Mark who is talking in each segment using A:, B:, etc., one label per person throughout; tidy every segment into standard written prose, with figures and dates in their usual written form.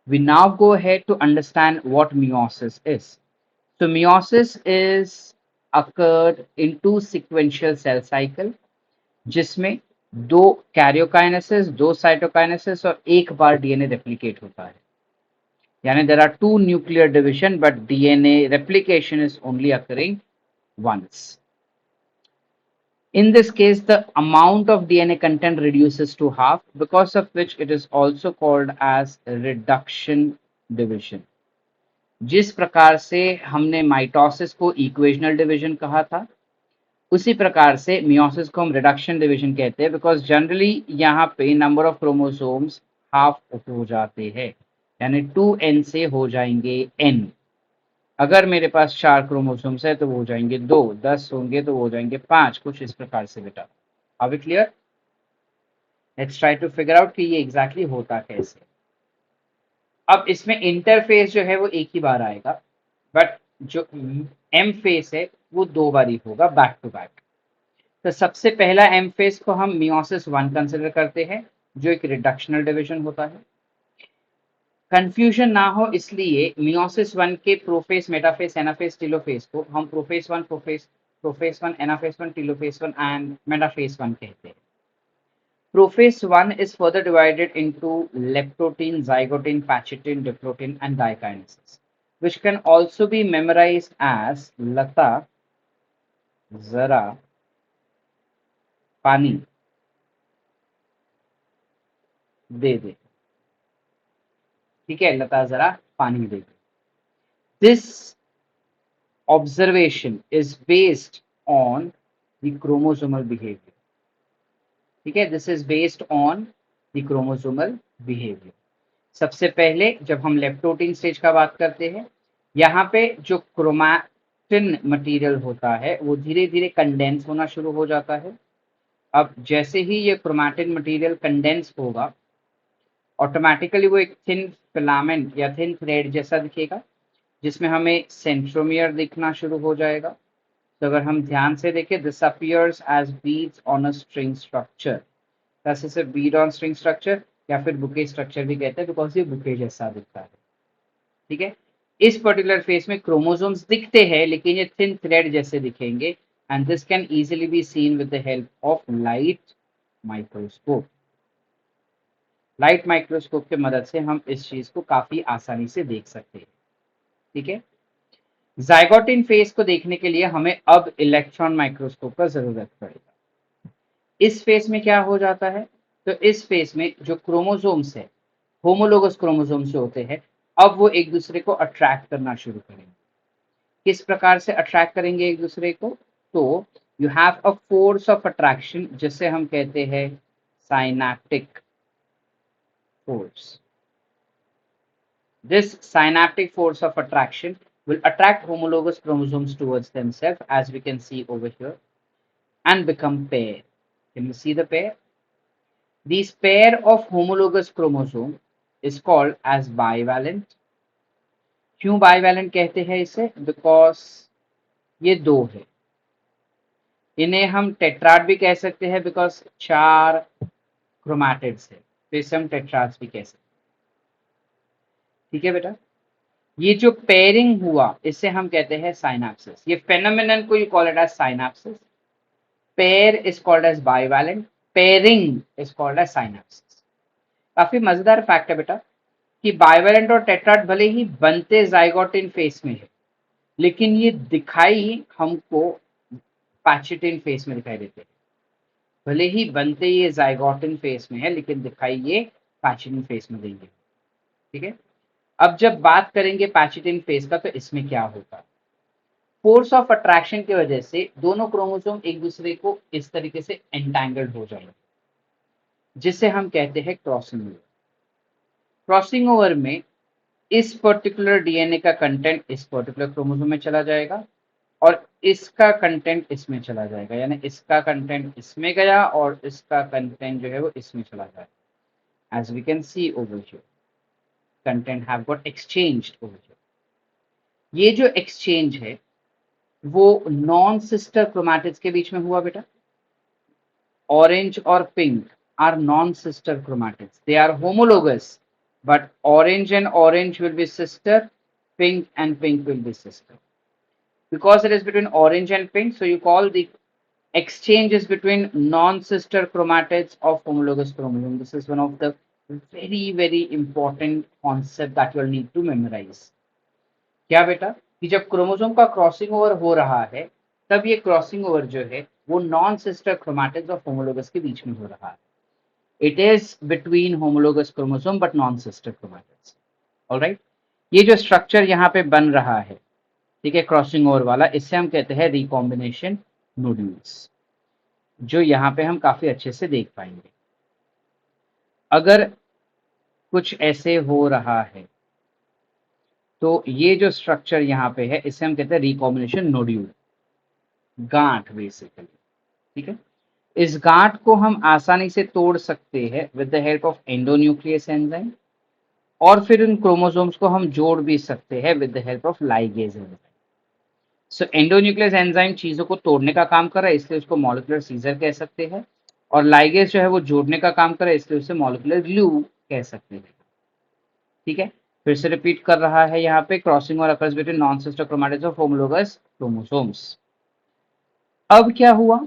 A: We now go ahead to understand what meiosis is. So meiosis is occurred in two sequential cell cycle जिसमें दो karyokinesis, दो cytokinesis और एक बार DNA replicate होता है. यानी there are two nuclear division but DNA replication is only occurring once. In this case, the amount of DNA content reduces to half, because of which it is also called as reduction division. जिस प्रकार से हमने mitosis को equational division कहा था, उसी प्रकार से मियोसिस को हम रिडक्शन डिवीजन कहते हैं, बिकॉज जनरली यहाँ पे नंबर ऑफ क्रोमोसोम्स हाफ हो जाते हैं, यानी 2n से हो जाएंगे n. अगर मेरे पास 4 क्रोमोसोम्स है तो वो हो जाएंगे 2, 10 होंगे तो वो हो जाएंगे 5, कुछ इस प्रकार से बेटा. Are we clear? Let's try to figure out कि ये एग्जैक्टली होता कैसे. अब इसमें इंटरफेस जो है वो एक ही बार आएगा, बट जो एम फेस है वो दो बार ही होगा बैक टू बैक. तो सबसे पहला एम फेस को हम मियोसिस 1 कंसिडर करते हैं, जो एक रिडक्शनल डिवीजन होता है. कंफ्यूजन ना हो इसलिए मियोसिस 1 के प्रोफेस, मेटाफेस, एनाफेस, टेलोफेस को हम prophase 1, prophase 1, anaphase 1, telophase 1 and metaphase 1 कहते हैं. Prophase 1 is further divided into leptotin, zygotin, pachytin, diplotin, and dikinesis, which can also be memorized as Lata, Zara, Pani, दे दे. ठीक है, लता जरा पानी दे दे. This observation is based on the chromosomal behavior. ठीक है, this is based on the chromosomal behavior. सबसे पहले जब हम लेप्टोटीन स्टेज का बात करते हैं, यहाँ पे जो क्रोमैटिन मटेरियल होता है वो धीरे धीरे कंडेंस होना शुरू हो जाता है. अब जैसे ही ये क्रोमैटिन मटेरियल कंडेंस होगा, ऑटोमेटिकली वो एक थिन फिलामेंट या थिन थ्रेड जैसा दिखेगा, जिसमें हमें सेंट्रोमियर दिखना शुरू हो जाएगा. तो अगर हम ध्यान से देखें, this appears as beads on a string structure. वैसे से बीड ऑन स्ट्रिंग स्ट्रक्चर या फिर बुके स्ट्रक्चर भी कहते हैं, बिकॉज ये बुके जैसा दिखता है. ठीक है, इस पर्टिकुलर फेस में क्रोमोसोम्स दिखते हैं लेकिन ये थिन थ्रेड जैसे दिखेंगे, and this can easily be seen with the help of light microscope. Light microscope की मदद से हम इस चीज को काफी आसानी से देख सकते हैं. ठीक है, जाइगोटिन फेस को देखने के लिए हमें अब इलेक्ट्रॉन माइक्रोस्कोप का जरूरत पड़ेगा. इस फेस में क्या हो जाता है, तो इस फेस में जो क्रोमोसोम्स है, होमोलोगस क्रोमोसोम्स जो होते हैं, अब वो एक दूसरे को अट्रैक्ट करना शुरू करेंगे. किस प्रकार से अट्रैक्ट करेंगे एक दूसरे को, तो you have a force of attraction, जिसे हम कहते हैं synaptic force. This synaptic force of attraction will attract homologous chromosomes towards themselves, as we can see over here, and become pair. Can you see the pair? These pair of homologous chromosome is called as bivalent. क्यों bivalent कहते हैं इसे? Because ये दो है. इन्हें हम tetrad भी कह सकते हैं, बिकॉज 4 क्रोमैटिड्स है, तो इसे हम टेट्राड्स भी कह सकते हैं. ठीक है बेटा, ये जो पेयरिंग हुआ इसे हम कहते हैं साइनाप्सिस. ये फेनोमेनन को you call it as synapsis. Pair is called as bivalent, pairing is called as synapsis. काफी मजेदार फैक्ट है बेटा कि बाइवैलेंट और टेट्राड भले ही बनते जाइगोटिन फेस में है, लेकिन ये दिखाई हमको पैचिटिन फेस में दिखाई देते हैं. भले ही बनते ये जाइगोटिन फेस में है, लेकिन दिखाई ये पैचिटिन फेस में देंगे. ठीक है, अब जब बात करेंगे पैचिटिन फेस का, तो इसमें क्या होगा, फोर्स ऑफ अट्रैक्शन की वजह से दोनों क्रोमोसोम एक दूसरे को इस तरीके से एंटैंगल्ड हो जाएंगे, जिसे हम कहते हैं क्रॉसिंग ओवर. क्रॉसिंग ओवर में इस पर्टिकुलर डीएनए का कंटेंट इस पर्टिकुलर क्रोमोसोम में चला जाएगा और इसका कंटेंट इसमें चला जाएगा, यानी इसका कंटेंट इसमें गया और इसका कंटेंट जो है वो इसमें चला जाएगा. As we can see over here, content have got exchanged over here. ये जो एक्सचेंज है वो नॉन सिस्टर क्रोमैटिड्स के बीच में हुआ बेटा. ऑरेंज और pink are non sister chromatids, they are homologous but orange and orange will be sister, pink and pink will be sister. Because it is between orange and pink, so you call the exchanges between non-sister chromatids of homologous chromosome. This is one of the very important concept that you will need to memorize. क्या बेटा कि जब chromosome का crossing over हो रहा है तब ये क्रॉसिंग ओवर जो है वो non sister chromatids of homologous के बीच में हो रहा है. It is between homologous chromosome but non sister chromatids. Alright, ये जो स्ट्रक्चर यहाँ पे बन रहा है, ठीक है, क्रॉसिंग ओवर वाला, इससे हम कहते हैं रिकॉम्बिनेशन नोड्यूल्स, जो यहाँ पे हम काफी अच्छे से देख पाएंगे. अगर कुछ ऐसे हो रहा है तो ये जो स्ट्रक्चर यहाँ पे है इसे हम कहते हैं रिकॉम्बिनेशन नोड्यूल, गांठ बेसिकली. ठीक है, इस गांठ को हम आसानी से तोड़ सकते हैं with the help of endonuclease enzyme, और फिर इन क्रोमोसोम्स को हम जोड़ भी सकते हैं with the help of ligase enzyme. So endonuclease enzyme चीजों को तोड़ने का काम कर रहा है, इसलिए उसको मॉलिक्यूलर सीजर कह सकते हैं, और लाइगेज जो है वो जोड़ने का काम कर रहा है, इसलिए उसे मॉलिक्यूलर ग्लू कह सकते हैं. ठीक है, फिर से रिपीट कर रहा है यहाँ पे, क्रॉसिंग और occurs between non sister chromatids of homologous chromosomes. अब क्या हुआ,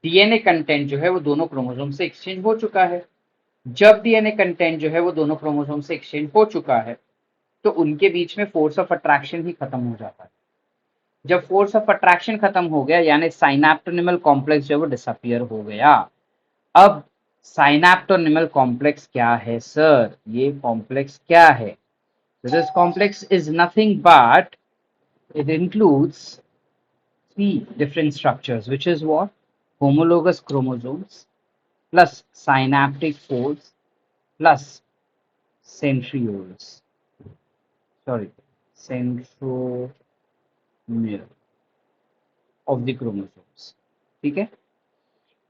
A: डीएनए कंटेंट जो है वो दोनों क्रोमोसोम से एक्सचेंज हो चुका है. जब डीएनए कंटेंट जो है वो दोनों क्रोमोसोम से एक्सचेंज हो चुका है तो उनके बीच में फोर्स ऑफ अट्रैक्शन ही खत्म हो जाता है. जब फोर्स ऑफ अट्रैक्शन खत्म हो गया यानी साइनैप्टोनिमल कॉम्प्लेक्स जो है वो डिसअपियर हो गया. अब साइनैप्टोनिमल कॉम्प्लेक्स क्या है सर, ये कॉम्प्लेक्स क्या है? This complex is nothing but it includes three different structures, which is what? Homologous chromosomes plus synaptic folds plus centrioles. Sorry, centromere of the chromosomes. ठीक है,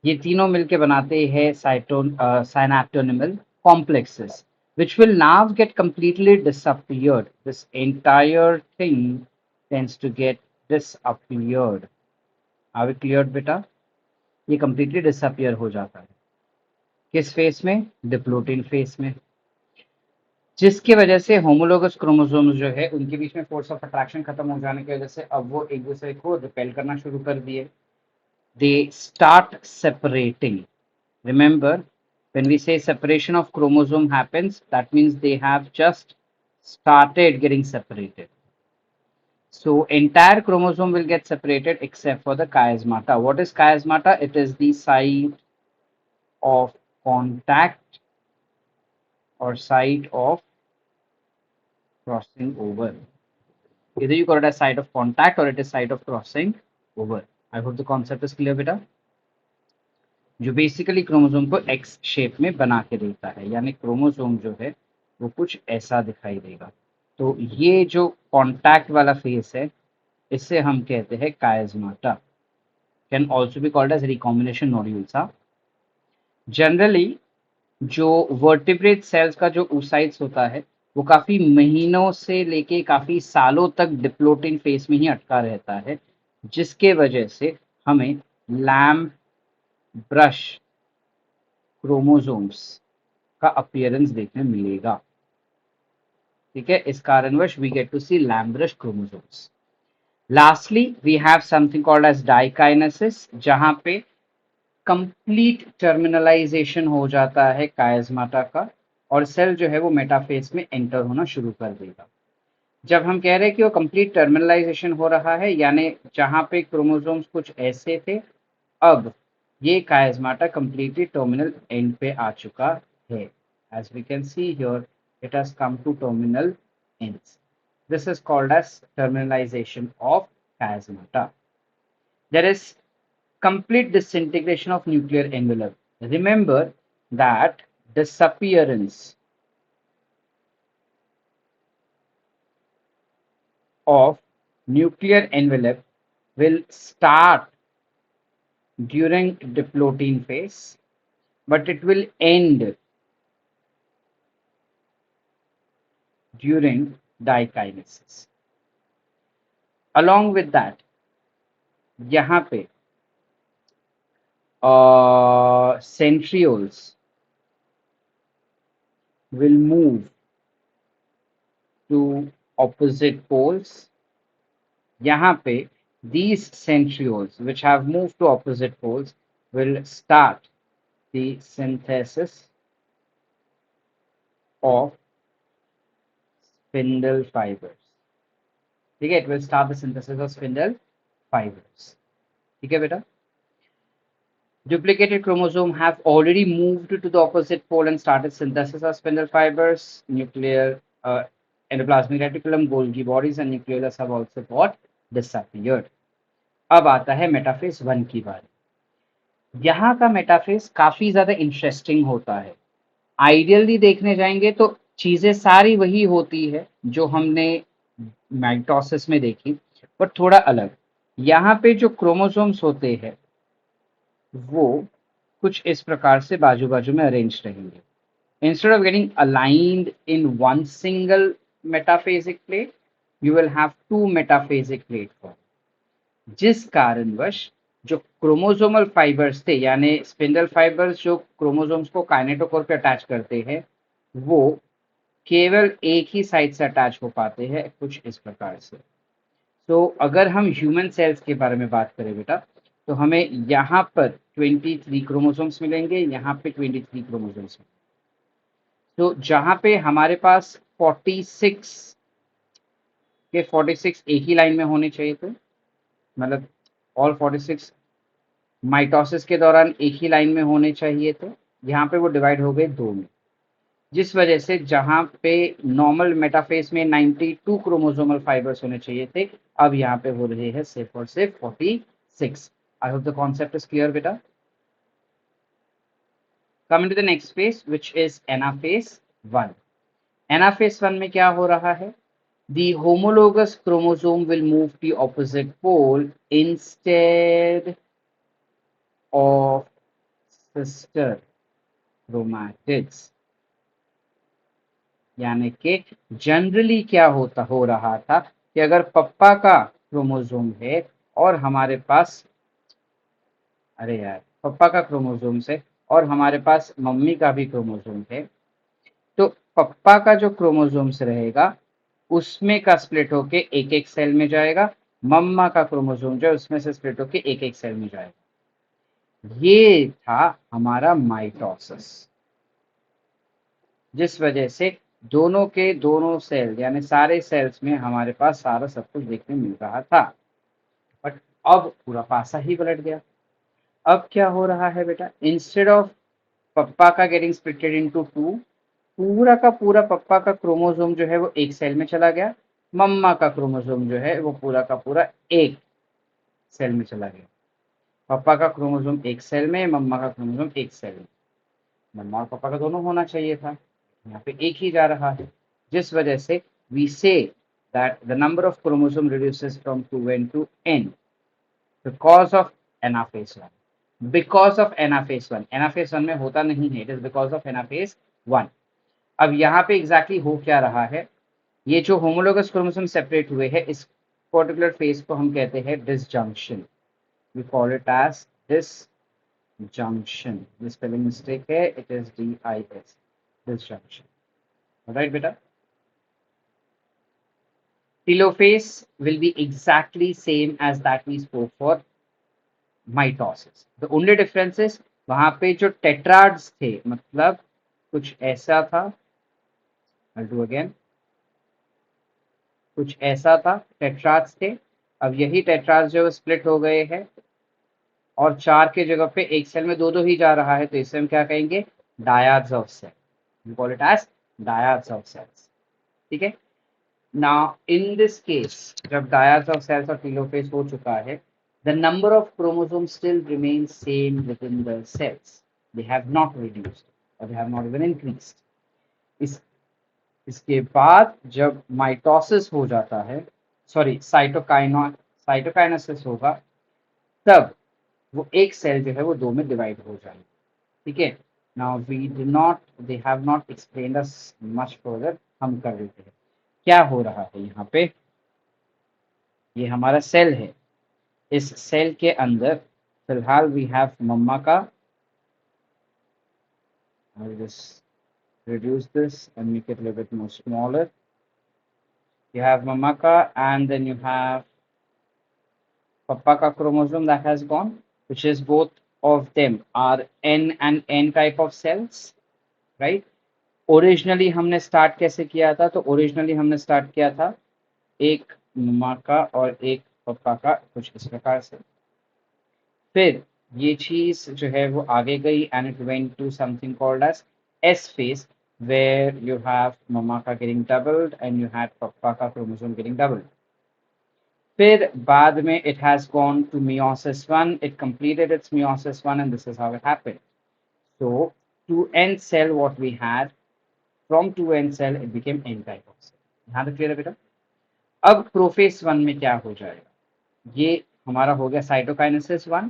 A: ये तीनों मिलके बनाते हैं synaptonymal complexes, which will now get completely disappeared. This entire thing tends to get disappeared. Are we cleared बेटा? ये completely disappear हो जाता है. किस फेस में? डिप्लोटिन फेस में, जिसकी वजह से होमोलोगस क्रोमोसोम्स जो है उनके बीच में फोर्स ऑफ अट्रैक्शन खत्म हो जाने की वजह से अब वो एक दूसरे को रिपेल करना शुरू कर दिए. They start separating. Remember, when we say separation of chromosome happens, that means they have just started getting separated. So entire chromosome will get separated except for the chiasmata. What is chiasmata? It is the site of contact or site of crossing over. Either you call it as site of contact or it is site of crossing over. I hope the concept is clear बेटा. जो basically chromosome को x shape में बना के देता है, यानी chromosome जो है वो कुछ ऐसा दिखाई देगा. तो ये जो कॉन्टैक्ट वाला फेस है इसे हम कहते हैं chiasmata. Can also be called as recombination nodules. Generally जो वर्टिब्रेट सेल्स का जो oocytes होता है वो काफी महीनों से लेके काफी सालों तक डिप्लोटिन फेस में ही अटका रहता है, जिसके वजह से हमें लैम्प ब्रश क्रोमोसोम्स का अपीयरेंस देखने मिलेगा. ठीक है, इस कारणवश we get to see lamp brush chromosomes. Lastly we have something called as diakinesis, जहां पे कंप्लीट टर्मिनलाइजेशन हो जाता है कायस्माटा का और सेल जो है वो मेटाफेज में एंटर होना शुरू कर देगा. जब हम कह रहे हैं कि वो कंप्लीट टर्मिनलाइजेशन हो रहा है यानी जहां पे क्रोमोसोम्स कुछ ऐसे थे, अब ये कायस्माटा कंप्लीटली टर्मिनल एंड पे आ चुका है. As we can see here it has come to terminal ends. This is called as terminalization of chiasmata. There is complete disintegration of nuclear envelope. Remember that disappearance of nuclear envelope will start during diplotin phase, but it will end during dikinesis. Along with that, यहाँ पे centrioles will move to opposite poles. यहाँ पे these centrioles which have moved to opposite poles will start the synthesis of spindle fibers. ठीक है, it will start the synthesis of spindle fibers. ठीक है बेटा, duplicated chromosome have already moved to the opposite pole and started synthesis of spindle fibers. Nuclear endoplasmic reticulum, Golgi bodies and nucleolus have also got disappeared. अब आता है metaphase 1 की बारी। यहाँ का मेटाफेज काफी ज्यादा इंटरेस्टिंग होता है। आइडियली देखने जाएंगे तो चीजें सारी वही होती है जो हमने माइटोसिस में देखी, पर थोड़ा अलग। यहाँ पे जो क्रोमोसोम्स होते हैं वो कुछ इस प्रकार से बाजू बाजू में अरेंज रहेंगे। Instead of getting aligned in one single metaphasic plate, you will have two metaphasic plate form, जिस कारणवश जो क्रोमोसोमल फाइबर्स थे यानी स्पिंडल फाइबर्स जो क्रोमोसोम्स को काइनेटोकोर पे अटैच करते हैं वो केवल एक ही साइड से अटैच हो पाते हैं, कुछ इस प्रकार से। तो अगर हम ह्यूमन सेल्स के बारे में बात करें बेटा, तो हमें यहाँ पर 23 क्रोमोसोम्स मिलेंगे, यहाँ पे 23 क्रोमोसोम्स। तो जहां पे हमारे पास 46 के 46 एक ही लाइन में होने चाहिए थे, मतलब ऑल 46 माइटोसिस के दौरान एक ही लाइन में होने चाहिए थे, यहाँ पे वो डिवाइड हो गए दो में, जिस वजह से जहां पे नॉर्मल मेटाफेज में 92 क्रोमोसोमल फाइबर्स होने चाहिए थे, अब यहाँ पे हो रहे हैं सिर्फ और सिर्फ 46। I hope the concept is clear बेटा। Coming to the next phase which is anaphase 1। Anaphase 1 में क्या हो रहा है? The homologous chromosome will move to the opposite pole instead of sister chromatids। यानी कि जनरली क्या हो रहा था कि अगर पप्पा का क्रोमोसोम है और हमारे पास, अरे यार, पप्पा का क्रोमोसोम है और हमारे पास मम्मी का भी क्रोमोसोम है, तो पप्पा का जो क्रोमोसोम्स रहेगा उसमें का स्प्लिट होके एक एक सेल में जाएगा, मम्मा का क्रोमोसोम जो है उसमें से स्प्लिट होके एक एक सेल में जाएगा। ये था हमारा माइटोसिस, जिस वजह से दोनों के दोनों सेल यानी सारे सेल्स में हमारे पास सारा सब कुछ देखने मिल रहा था, बट अब पूरा पासा ही पलट गया। अब क्या हो रहा है बेटा? इंस्टेड ऑफ पप्पा का गेटिंग स्प्लिटेड इनटू टू, पूरा का पूरा पप्पा का क्रोमोसोम जो है वो एक सेल में चला गया, मम्मा का क्रोमोसोम जो है वो पूरा का पूरा एक सेल में चला गया। पापा का क्रोमोसोम एक सेल में, मम्मा का क्रोमोसोम एक सेल में। मम्मा और पापा का दोनों होना चाहिए था, यहाँ पे एक ही जा रहा है, जिस वजह से we say that the number of chromosome reduces from 2n to n because of anaphase 1। Because of anaphase 1, anaphase 1 में होता नहीं है, it is because of anaphase 1। अब यहाँ पे एग्जैक्टली हो क्या रहा है? ये जो होमोलोगस क्रोमोसोम सेपरेट हुए हैं, इस पर्टिकुलर फेज को हम कहते हैं disjunction. We call it as disjunction. ये स्पेलिंग मिस्टेक है, it is DIS, disjunction. Right बेटा? telophase will be exactly same as that we spoke for mitosis. The only difference is वहां पे जो टेट्राड्स थे, मतलब कुछ ऐसा था, I'll do again, कुछ ऐसा था, टेट्राड्स थे। अब यही टेट्राड्स जो स्प्लिट हो गए हैं और 4 के जगह पे एक सेल में दो दो ही जा रहा है, तो इसे हम क्या कहेंगे? Dyads of cell. We call it as dyads of cells. ठीक है। नाउ इन दिस केस जब डायाड्स ऑफ सेल्स और टेलोफेज हो चुका है, the number of chromosomes still remains same within the cells. They have not reduced or they have not even increased. इसके बाद जब माइटोसिस हो जाता है, सॉरी साइटोकाइनेसिस होगा, तब वो एक सेल जो है वो दो में डिवाइड हो जाएगी। ठीक है। Now we do not, they have not explained us much further, हम कर देते हैं। क्या हो रहा है यहाँ पे? ये हमारा सेल है, इस सेल के अंदर फिलहाल वी हैव मम्मा का, I'll just reduce this and make it a little bit more smaller. You have mama ka, and then you have papa ka chromosome that has gone, which is both of them are N and N type of cells, right? Originally हमने start कैसे किया था? तो originally हमने start किया था एक मम्मा का और एक पापा का, कुछ इस प्रकार से। फिर ये चीज जो है वो आगे गई and it went to something called as S phase, where you have मम्मा का getting doubled and you had पापा का क्रोमोसोम गेटिंग डबल्ड। फिर बाद में it has gone to meiosis 1, it completed its meiosis 1, and this is how it happened. So 2n cell what we had, from 2n cell it became n type of cell. यहाँ तक clear है बेटा? अब prophase 1 में क्या हो जाएगा? ये हमारा हो गया साइटोकाइनेसिस 1,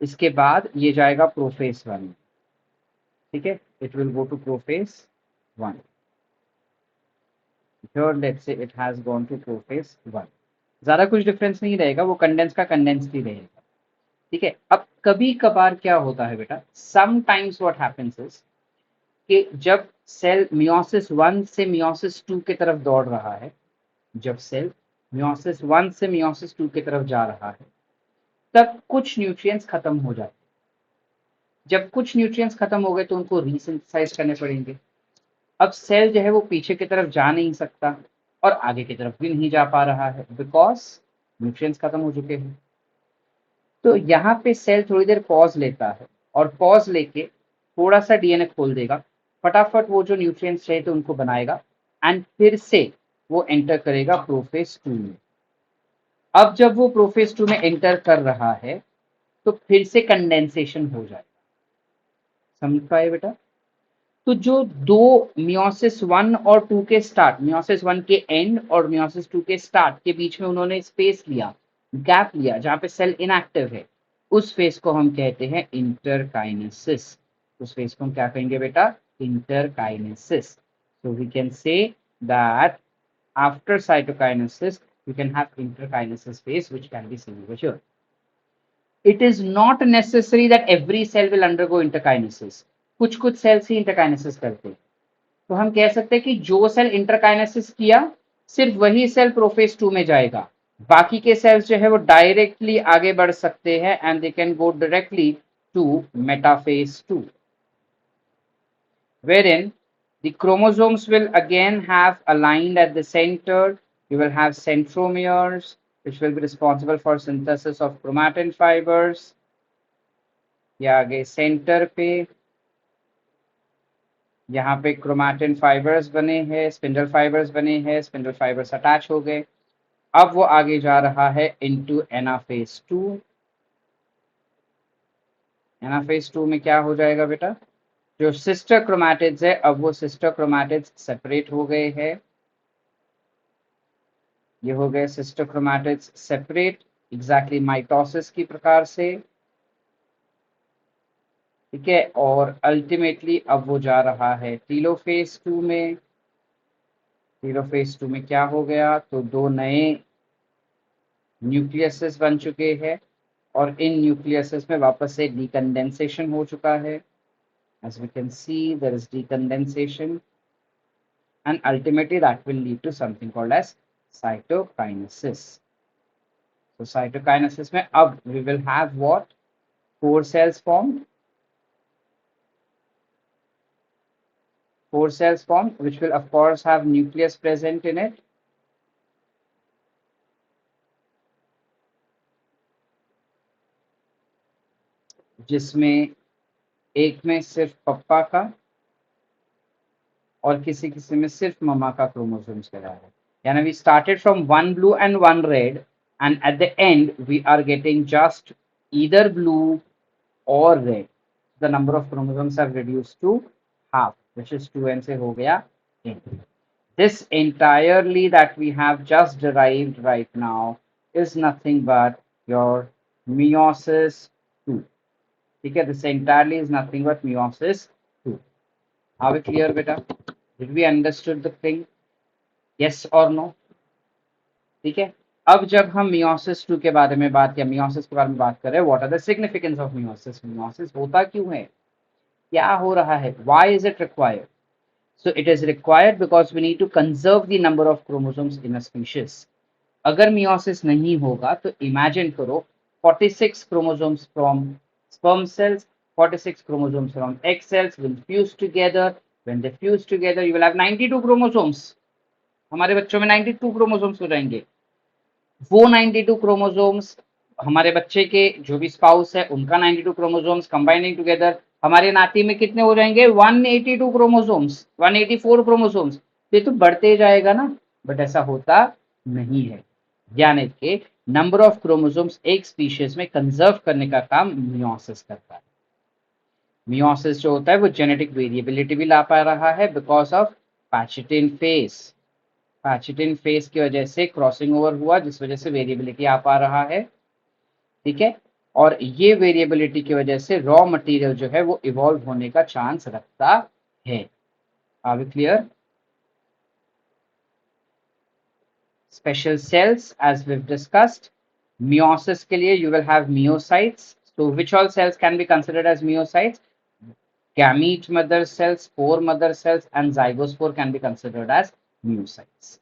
A: इसके बाद ये जाएगा प्रोफेज 1 में, ठीक है? It will go to prophase 1। Here let's say it has gone to prophase 1. ज्यादा कुछ डिफरेंस नहीं रहेगा, वो कंडेंस का कंडेंस ही रहेगा, ठीक है? अब कभी कभार क्या होता है बेटा, समटाइम्स व्हाट हैपेंस इज कि जब सेल मियोसिस 1 से मियोसिस 2 की तरफ दौड़ रहा है, जब सेल मियोसिस 1 से मियोसिस 2 की तरफ जा रहा है, तब कुछ न्यूट्रिएंट्स खत्म हो जाते हैं। जब कुछ न्यूट्रिएंट्स खत्म हो गए तो उनको रीसिंथेसाइज करने पड़ेंगे। अब सेल जो है वो पीछे की तरफ जा नहीं सकता और आगे की तरफ भी नहीं जा पा रहा है, बिकॉज न्यूट्रिएंट्स खत्म हो चुके हैं। तो यहाँ पे सेल थोड़ी देर पॉज लेता है और पॉज लेके थोड़ा सा डीएनए खोल देगा, फटाफट वो जो न्यूट्रिएंट्स चाहिए थे उनको बनाएगा एंड फिर से वो एंटर करेगा प्रोफेज 2 में। अब जब वो प्रोफेज 2 में एंटर कर रहा है तो फिर से कंडेंसेशन हो जाएगा। समझ पाए बेटा? तो जो दो मियोसिस 1 और 2 के स्टार्ट, मियोसिस 1 के एंड और मियोसिस 2 के स्टार्ट के बीच में उन्होंने स्पेस लिया, गैप लिया, जहां पे सेल इनएक्टिव है, उस फेज को हम कहते हैं इंटरकाइनेसिस। उस फेज को हम क्या कहेंगे बेटा? Interkinesis. So we can say that after cytokinesis you can have interkinesis phase, which can be seen over here. It is not necessary that every cell will undergo interkinesis. कुछ कुछ sales ही interkinesis करते हैं। तो हम कह सकते हैं कि जो सेल इंटरकाइनेसिस किया सिर्फ वही सेल प्रोफेज 2 में जाएगा, बाकी के सेल्स जो है वो डायरेक्टली आगे बढ़ सकते हैं and they can go directly to metaphase 2, wherein the chromosomes will again have aligned at the center. You will have centromeres, which will be responsible for synthesis of chromatin fibers. ये आगे centre पे यहाँ पे chromatin fibres बने हैं, spindle fibres बने हैं, spindle fibres attach हो गए। अब वो आगे जा रहा है इनटू एनाफेज 2। एनाफेज 2 में क्या हो जाएगा बेटा? जो सिस्टर क्रोमैटिड्स है, अब वो सिस्टर क्रोमैटिड्स सेपरेट हो गए हैं। ये हो गए sister chromatids separate, exactly mitosis की प्रकार से, ठीक है? और अल्टीमेटली अब वो जा रहा है टीलोफेज 2 में। टीलोफेज 2 में क्या हो गया? तो दो नए न्यूक्लियसेस बन चुके हैं और इन न्यूक्लियसेस में वापस से डीकंडेंसेशन हो चुका है। as we can see there is decondensation and ultimately that will lead to something called as cytokinesis. So cytokinesis में अब we will have what? 4 cells formed. 4 cells formed, which will of course have nucleus present in it. जिसमें एक में सिर्फ पप्पा का और किसी किसी में सिर्फ मम्मा का क्रोमोसोम्स करा है। यानी we started from one blue and one red, and at the end we are getting just either blue or red. The number of chromosomes have reduced to half, which is 2n से हो गया n. This entirely that we have just derived right now is nothing but your meiosis 2. ठीक है? This entirely is nothing but meiosis 2. Are we clear beta? Did we understood the thing? Yes or no? ठीक है? अब जब हम meiosis 2 के बारे में बात, या मियोसिस के बारे में बात कर रहे हैं, what are the significance of meiosis? Meiosis होता क्यों है? क्या हो रहा है? Why is it required? So it is required because we need to conserve the number of chromosomes in a species. अगर meiosis नहीं होगा तो imagine करो 46 chromosomes from sperm cells, 46 chromosomes from egg cells will fuse together. When they fuse together, you will have 92 chromosomes. हमारे बच्चों में 92 chromosomes हो जाएंगे. वो 92 क्रोमोसोम्स हमारे बच्चे के जो भी स्पाउस है उनका 92 क्रोमोसोम्स कंबाइनिंग टुगेदर हमारे नाती में कितने हो जाएंगे 182 क्रोमोसोम्स 184 क्रोमोसोम्स. ये तो बढ़ते जाएगा ना, बट ऐसा होता नहीं है. यानी कि नंबर ऑफ क्रोमोसोम्स एक स्पीशीज में कंजर्व करने का काम मियोसिस करता है. मियोसिस जो होता है वो जेनेटिक वेरिएबिलिटी भी ला पा रहा है बिकॉज ऑफ पैचिटिन फेस. पैचिटिन फेस की वजह से क्रॉसिंग ओवर हुआ जिस वजह से वेरिएबिलिटी आ पा रहा है. ठीक है, और ये वेरिएबिलिटी की वजह से रॉ मटेरियल जो है वो इवॉल्व होने का चांस रखता है. Are we clear? Special cells as we discussed. Meiosis के लिए you will have meiocytes. So which all cells can be considered as myocytes? Gamete mother cells, spore mother cells, and zygospore can be considered as myocytes.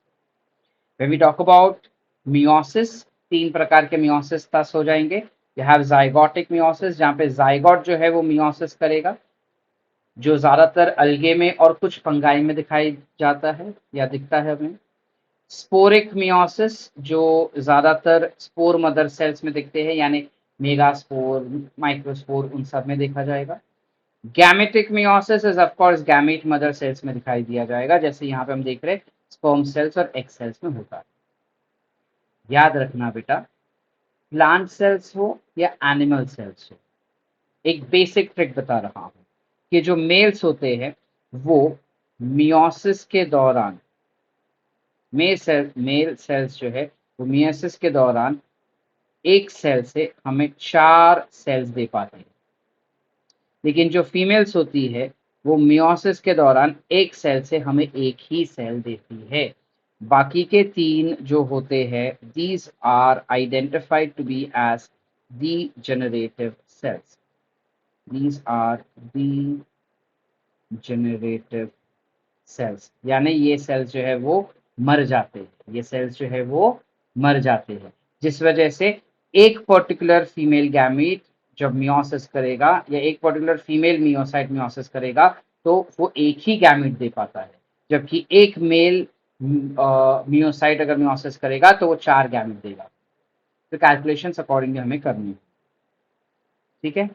A: When we talk about meiosis, तीन प्रकार के meiosis thus हो जाएंगे. You have zygotic meiosis जहाँ पे zygote जो है वो meiosis करेगा, जो ज्यादातर अलगे में और कुछ फंगाई में दिखाई जाता है या दिखता है हमें. स्पोरिक मियोसिस जो ज्यादातर स्पोर मदर सेल्स में दिखते हैं, यानी मेगास्पोर, माइक्रोस्पोर, उन सब में देखा जाएगा. Gametic meiosis is of course gamete mother cells में दिखाई दिया जाएगा, जैसे यहाँ पे हम देख रहे हैं स्पर्म सेल्स और एग सेल्स में होता है. याद रखना बेटा, प्लांट सेल्स हो या एनिमल सेल्स हो, एक बेसिक ट्रिक बता रहा हूं कि जो मेल्स होते हैं वो मियोसिस के दौरान, मेल सेल्स जो है वो मियोसिस के दौरान एक सेल से हमें 4 सेल्स दे पाते हैं. लेकिन जो फीमेल्स होती है वो मियोसिस के दौरान एक सेल से हमें एक ही सेल देती है. बाकी के 3 जो होते हैं these are identified to be as degenerative cells. These are degenerative cells. यानी ये सेल्स जो है वो मर जाते हैं, ये सेल्स जो है वो मर जाते हैं, जिस वजह से एक पर्टिकुलर फीमेल गैमीट जब मियोसिस करेगा या एक पर्टिकुलर फीमेल मियोसाइट मियोसिस करेगा तो वो एक ही गैमीट दे पाता है, जबकि एक मेल मियोसाइट अगर मियोसिस करेगा तो वो 4 गैमीट देगा. तो कैलकुलेशंस अकॉर्डिंगली हमें करनी है. ठीक है.